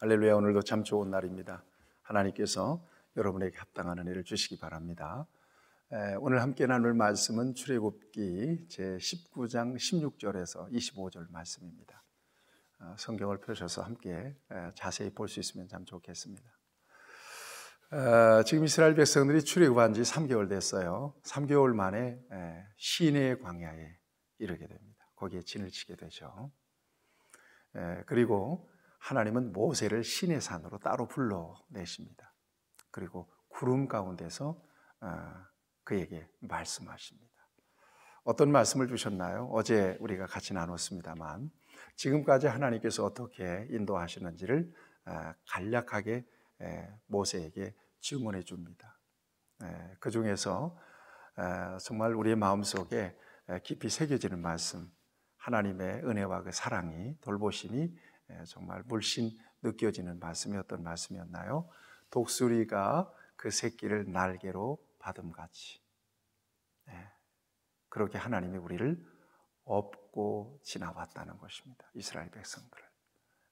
할렐루야. 오늘도 참 좋은 날입니다. 하나님께서 여러분에게 합당한 은혜를 주시기 바랍니다. 오늘 함께 나눌 말씀은 출애굽기 제19장 16절에서 25절 말씀입니다. 성경을 펴셔서 함께 자세히 볼 수 있으면 참 좋겠습니다. 지금 이스라엘 백성들이 출애굽한 지 3개월 됐어요. 3개월 만에 시내의 광야에 이르게 됩니다. 거기에 진을 치게 되죠. 그리고 하나님은 모세를 시내 산으로 따로 불러내십니다. 그리고 구름 가운데서 그에게 말씀하십니다. 어떤 말씀을 주셨나요? 어제 우리가 같이 나눴습니다만 지금까지 하나님께서 어떻게 인도하시는지를 간략하게 모세에게 증언해 줍니다. 그 중에서 정말 우리의 마음속에 깊이 새겨지는 말씀, 하나님의 은혜와 그 사랑이, 돌보심이 정말 물씬 느껴지는 말씀이 어떤 말씀이었나요? 독수리가 그 새끼를 날개로 받음같이 그렇게 하나님이 우리를 업고 지나왔다는 것입니다. 이스라엘 백성들을.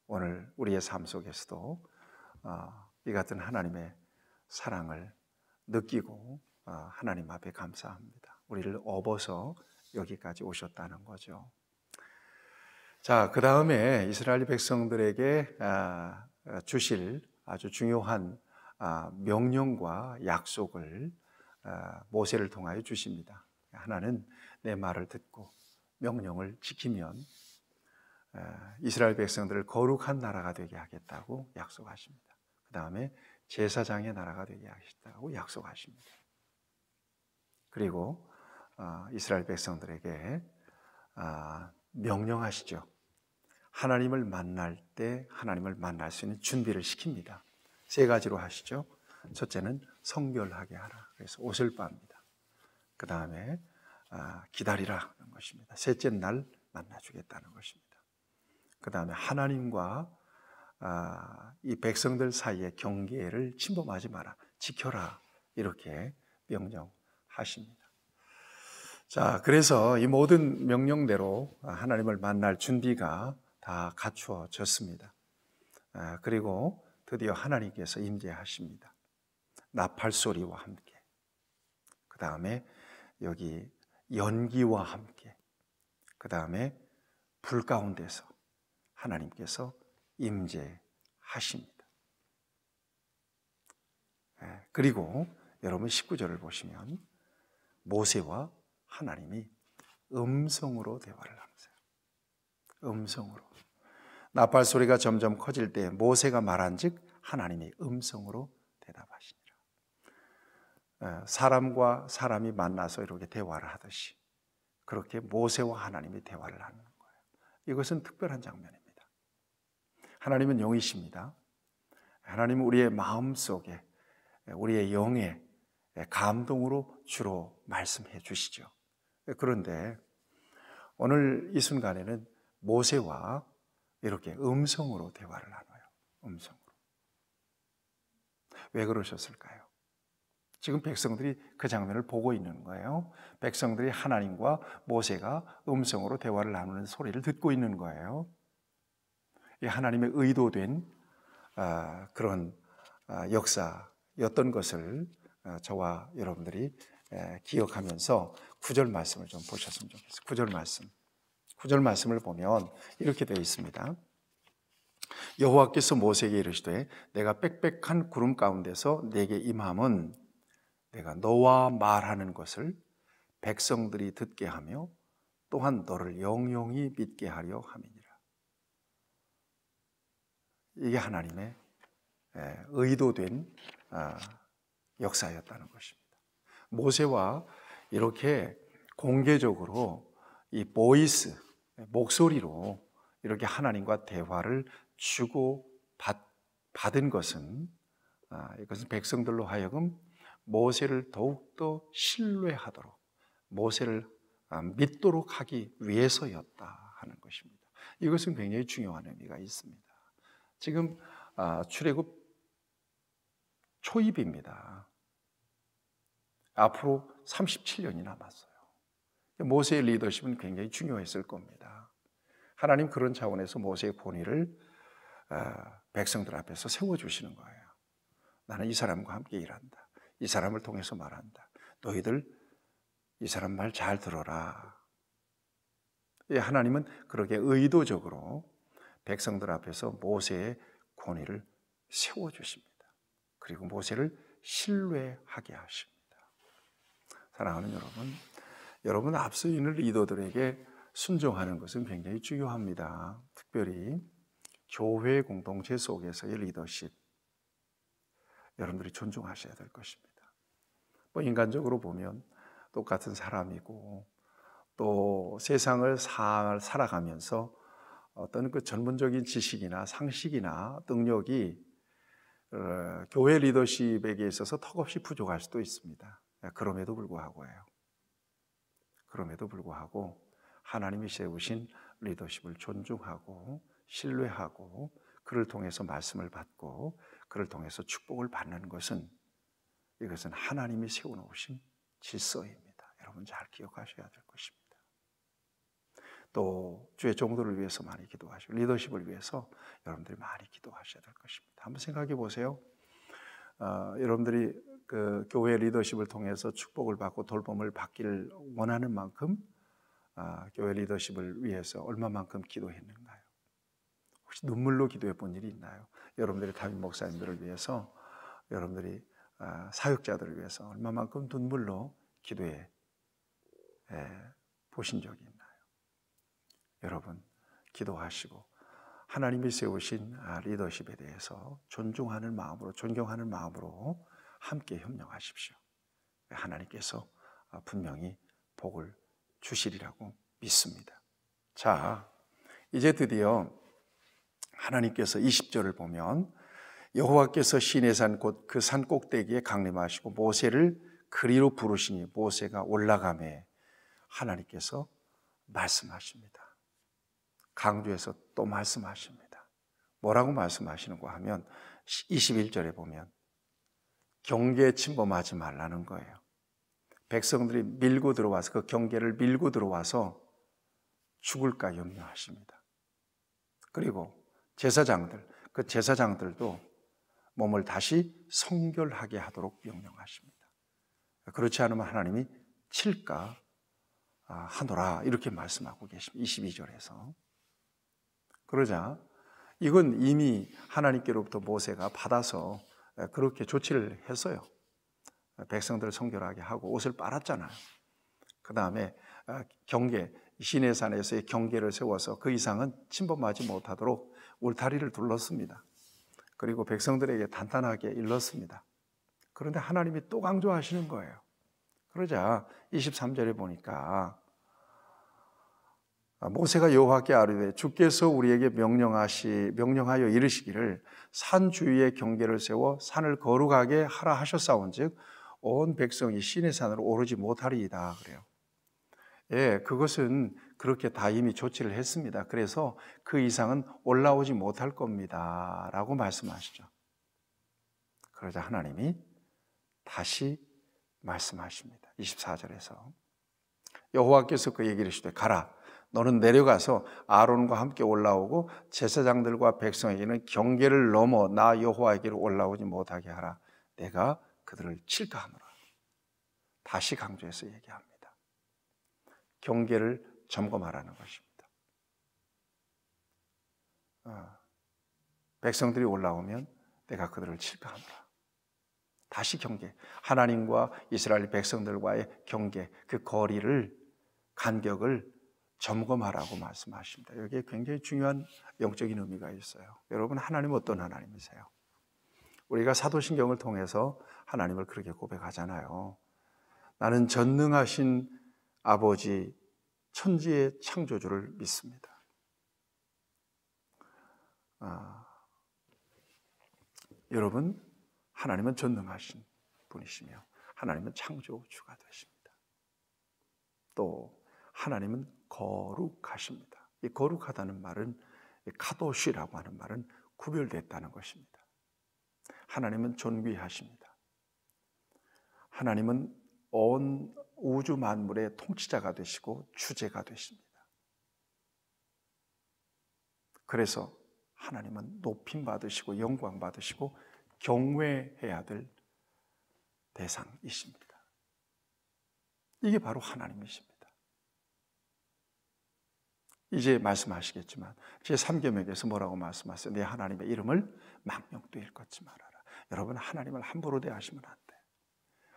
오늘 우리의 삶 속에서도 이 같은 하나님의 사랑을 느끼고 하나님 앞에 감사합니다. 우리를 업어서 여기까지 오셨다는 거죠. 자, 그 다음에 이스라엘 백성들에게 주실 아주 중요한 명령과 약속을 모세를 통하여 주십니다. 하나는 내 말을 듣고 명령을 지키면 이스라엘 백성들을 거룩한 나라가 되게 하겠다고 약속하십니다. 그 다음에 제사장의 나라가 되게 하겠다고 약속하십니다. 그리고 이스라엘 백성들에게 명령하시죠. 하나님을 만날 때 하나님을 만날 수 있는 준비를 시킵니다. 3가지로 하시죠. 첫째는 성결하게 하라. 그래서 옷을 빱니다. 그 다음에 기다리라 하는 것입니다. 셋째 날 만나주겠다는 것입니다. 그 다음에 하나님과 이 백성들 사이의 경계를 침범하지 마라. 지켜라. 이렇게 명령하십니다. 자, 그래서 이 모든 명령대로 하나님을 만날 준비가 다 갖추어졌습니다. 그리고 드디어 하나님께서 임재하십니다. 나팔 소리와 함께, 그 다음에 여기 연기와 함께, 그 다음에 불 가운데서 하나님께서 임재하십니다. 그리고 여러분 19절을 보시면 모세와 하나님이 음성으로 대화를 하세요. 음성으로. 나팔 소리가 점점 커질 때 모세가 말한즉 하나님이 음성으로 대답하시니라. 사람과 사람이 만나서 이렇게 대화를 하듯이 그렇게 모세와 하나님이 대화를 하는 거예요. 이것은 특별한 장면입니다. 하나님은 영이십니다. 하나님은 우리의 마음속에, 우리의 영의 감동으로 주로 말씀해 주시죠. 그런데 오늘 이 순간에는 모세와 이렇게 음성으로 대화를 나눠요. 음성으로. 왜 그러셨을까요? 지금 백성들이 그 장면을 보고 있는 거예요. 백성들이 하나님과 모세가 음성으로 대화를 나누는 소리를 듣고 있는 거예요. 이 하나님의 의도된 그런 역사였던 것을 저와 여러분들이 기억하면서 9절 말씀을 좀 보셨으면 좋겠어요. 9절 말씀을 보면 이렇게 되어 있습니다. 여호와께서 모세에게 이르시되 내가 빽빽한 구름 가운데서 내게 임함은 내가 너와 말하는 것을 백성들이 듣게 하며 또한 너를 영영히 믿게 하려 함이니라. 이게 하나님의 의도된 역사였다는 것입니다. 모세와 이렇게 공개적으로 이 보이스, 목소리로 이렇게 하나님과 대화를 주고 받은 것은 이것은 백성들로 하여금 모세를 더욱더 신뢰하도록, 모세를 믿도록 하기 위해서였다 하는 것입니다. 이것은 굉장히 중요한 의미가 있습니다. 지금 출애굽 초입입니다. 앞으로 37년이 남았어요. 모세의 리더십은 굉장히 중요했을 겁니다. 하나님 그런 차원에서 모세의 본의를 백성들 앞에서 세워주시는 거예요. 나는 이 사람과 함께 일한다. 이 사람을 통해서 말한다. 너희들 이 사람 말 잘 들어라. 하나님은 그렇게 의도적으로 백성들 앞에서 모세의 권위를 세워주십니다. 그리고 모세를 신뢰하게 하십니다. 사랑하는 여러분, 여러분 앞서 있는 리더들에게 순종하는 것은 굉장히 중요합니다. 특별히 교회 공동체 속에서의 리더십, 여러분들이 존중하셔야 될 것입니다. 인간적으로 보면 똑같은 사람이고 또 세상을 살아가면서 어떤 그 전문적인 지식이나 상식이나 능력이 교회 리더십에게 있어서 턱없이 부족할 수도 있습니다. 그럼에도 불구하고 하나님이 세우신 리더십을 존중하고 신뢰하고 그를 통해서 말씀을 받고 그를 통해서 축복을 받는 것은 이것은 하나님이 세워놓으신 질서입니다. 여러분 잘 기억하셔야 될 것입니다. 또 주의 종들을 위해서 많이 기도하시고 리더십을 위해서 여러분들이 많이 기도하셔야 될 것입니다. 한번 생각해 보세요. 여러분들이 그 교회 리더십을 통해서 축복을 받고 돌봄을 받기를 원하는 만큼 교회 리더십을 위해서 얼마만큼 기도했는가요? 혹시 눈물로 기도해 본 일이 있나요? 여러분들이 담임 목사님들을 위해서, 여러분들이 사역자들을 위해서 얼마만큼 눈물로 기도해 보신 적이 있나요? 여러분 기도하시고 하나님이 세우신 리더십에 대해서 존중하는 마음으로, 존경하는 마음으로 함께 협력하십시오. 하나님께서 분명히 복을 주시리라고 믿습니다. 자, 이제 드디어 하나님께서 20절을 보면 여호와께서 시내산 곧 그 산 꼭대기에 강림하시고 모세를 그리로 부르시니 모세가 올라가매 하나님께서 말씀하십니다. 강조해서 또 말씀하십니다. 뭐라고 말씀하시는가 하면 21절에 보면 경계에 침범하지 말라는 거예요. 백성들이 밀고 들어와서 그 경계를 밀고 들어와서 죽을까 염려하십니다. 그리고 제사장들, 그 제사장들도 몸을 다시 성결하게 하도록 명령하십니다. 그렇지 않으면 하나님이 칠까 하노라 이렇게 말씀하고 계십니다. 22절에서. 그러자 이건 이미 하나님께로부터 모세가 받아서 그렇게 조치를 했어요. 백성들을 성결하게 하고 옷을 빨았잖아요. 그 다음에 경계, 시내산에서의 경계를 세워서 그 이상은 침범하지 못하도록 울타리를 둘렀습니다. 그리고 백성들에게 단단하게 일렀습니다. 그런데 하나님이 또 강조하시는 거예요. 그러자 23절에 보니까 모세가 여호와께 아뢰되 주께서 우리에게 명령하여 이르시기를 산 주위에 경계를 세워 산을 거룩하게 하라 하셨사온즉 온 백성이 시내산으로 오르지 못하리이다 그래요. 예, 그것은 그렇게 다 이미 조치를 했습니다. 그래서 그 이상은 올라오지 못할 겁니다 라고 말씀하시죠. 그러자 하나님이 다시 말씀하십니다. 24절에서 여호와께서 그에게 이르시되 가라 너는 내려가서 아론과 함께 올라오고 제사장들과 백성에게는 경계를 넘어 나 여호와에게로 올라오지 못하게 하라. 내가 그들을 칠까 하노라. 다시 강조해서 얘기합니다. 경계를 점검하라는 것입니다. 백성들이 올라오면 내가 그들을 칠까 하노라. 다시 경계, 하나님과 이스라엘 백성들과의 경계, 그 거리를, 간격을 점검하라고 말씀하십니다. 여기에 굉장히 중요한 영적인 의미가 있어요. 여러분, 하나님은 어떤 하나님이세요? 우리가 사도신경을 통해서 하나님을 그렇게 고백하잖아요. 나는 전능하신 아버지, 천지의 창조주를 믿습니다. 여러분, 하나님은 전능하신 분이시며 하나님은 창조주가 되십니다. 또 하나님은 거룩하십니다. 이 거룩하다는 말은 카도시라고 하는 말은 구별됐다는 것입니다. 하나님은 존귀하십니다. 하나님은 온 우주 만물의 통치자가 되시고 주제가 되십니다. 그래서 하나님은 높임 받으시고 영광 받으시고 경외해야 될 대상이십니다. 이게 바로 하나님이십니다. 이제 말씀하시겠지만 제3계명에서 뭐라고 말씀하세요? 내 하나님의 이름을 망령되이 일컫지 말아라. 여러분, 하나님을 함부로 대하시면 안 돼요.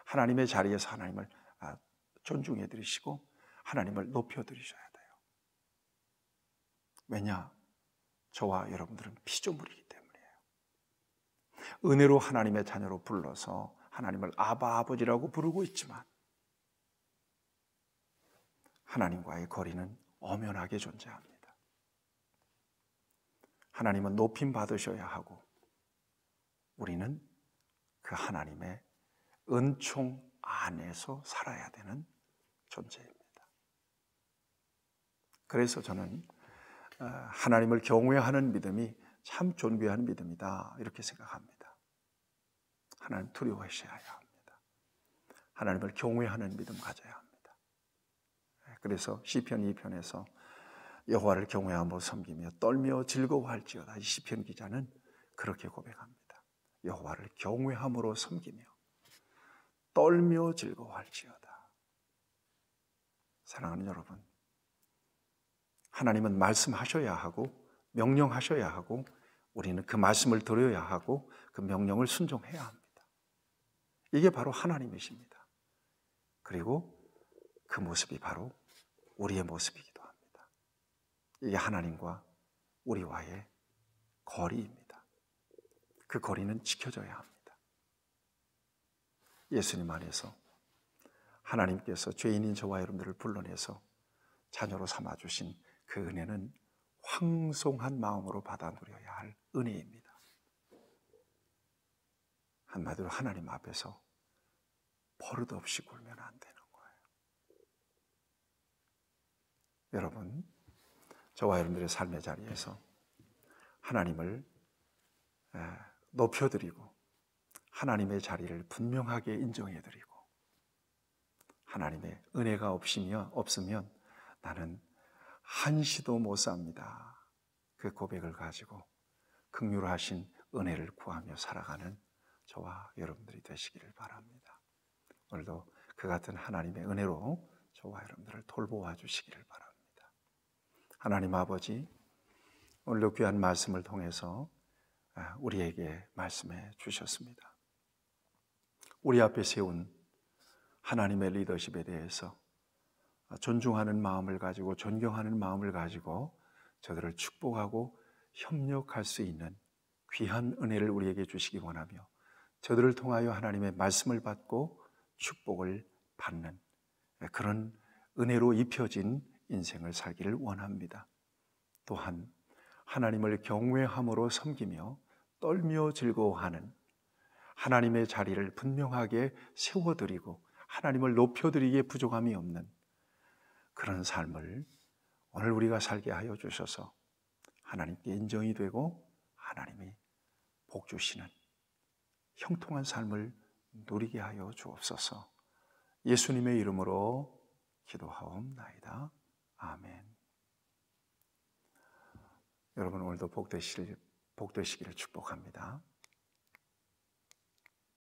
하나님의 자리에서 하나님을 존중해 드리시고 하나님을 높여 드리셔야 돼요. 왜냐? 저와 여러분들은 피조물이기 때문이에요. 은혜로 하나님의 자녀로 불러서 하나님을 아바 아버지라고 부르고 있지만 하나님과의 거리는 엄연하게 존재합니다. 하나님은 높임 받으셔야 하고 우리는 그 하나님의 은총 안에서 살아야 되는 존재입니다. 그래서 저는 하나님을 경외하는 믿음이 참 존귀한 믿음이다 이렇게 생각합니다. 하나님 두려워하셔야 합니다. 하나님을 경외하는 믿음 가져야 합니다. 그래서 시편 2편에서 여호와를 경외함으로 섬기며 떨며 즐거워할지어다. 이 시편 기자는 그렇게 고백합니다. 여호와를 경외함으로 섬기며 떨며 즐거워할지어다. 사랑하는 여러분, 하나님은 말씀하셔야 하고 명령하셔야 하고 우리는 그 말씀을 들어야 하고 그 명령을 순종해야 합니다. 이게 바로 하나님이십니다. 그리고 그 모습이 바로 우리의 모습이기도 합니다. 이게 하나님과 우리와의 거리입니다. 그 거리는 지켜져야 합니다. 예수님 안에서 하나님께서 죄인인 저와 여러분들을 불러내서 자녀로 삼아주신 그 은혜는 황송한 마음으로 받아 누려야 할 은혜입니다. 한마디로 하나님 앞에서 버릇없이 굴면 안 되는 거예요. 여러분, 저와 여러분들의 삶의 자리에서 하나님을 높여드리고 하나님의 자리를 분명하게 인정해드리고 하나님의 은혜가 없으면 나는 한시도 못 삽니다. 그 고백을 가지고 긍휼하신 은혜를 구하며 살아가는 저와 여러분들이 되시기를 바랍니다. 오늘도 그 같은 하나님의 은혜로 저와 여러분들을 돌보아 주시기를 바랍니다. 하나님 아버지, 오늘도 귀한 말씀을 통해서 우리에게 말씀해 주셨습니다. 우리 앞에 세운 하나님의 리더십에 대해서 존중하는 마음을 가지고 존경하는 마음을 가지고 저들을 축복하고 협력할 수 있는 귀한 은혜를 우리에게 주시기 원하며 저들을 통하여 하나님의 말씀을 받고 축복을 받는 그런 은혜로 입혀진 인생을 살기를 원합니다. 또한 하나님을 경외함으로 섬기며 떨며 즐거워하는 하나님의 자리를 분명하게 세워드리고 하나님을 높여드리기에 부족함이 없는 그런 삶을 오늘 우리가 살게 하여 주셔서 하나님께 인정이 되고 하나님이 복 주시는 형통한 삶을 누리게 하여 주옵소서. 예수님의 이름으로 기도하옵나이다. 아멘. 여러분, 오늘도 복되시기를 축복합니다.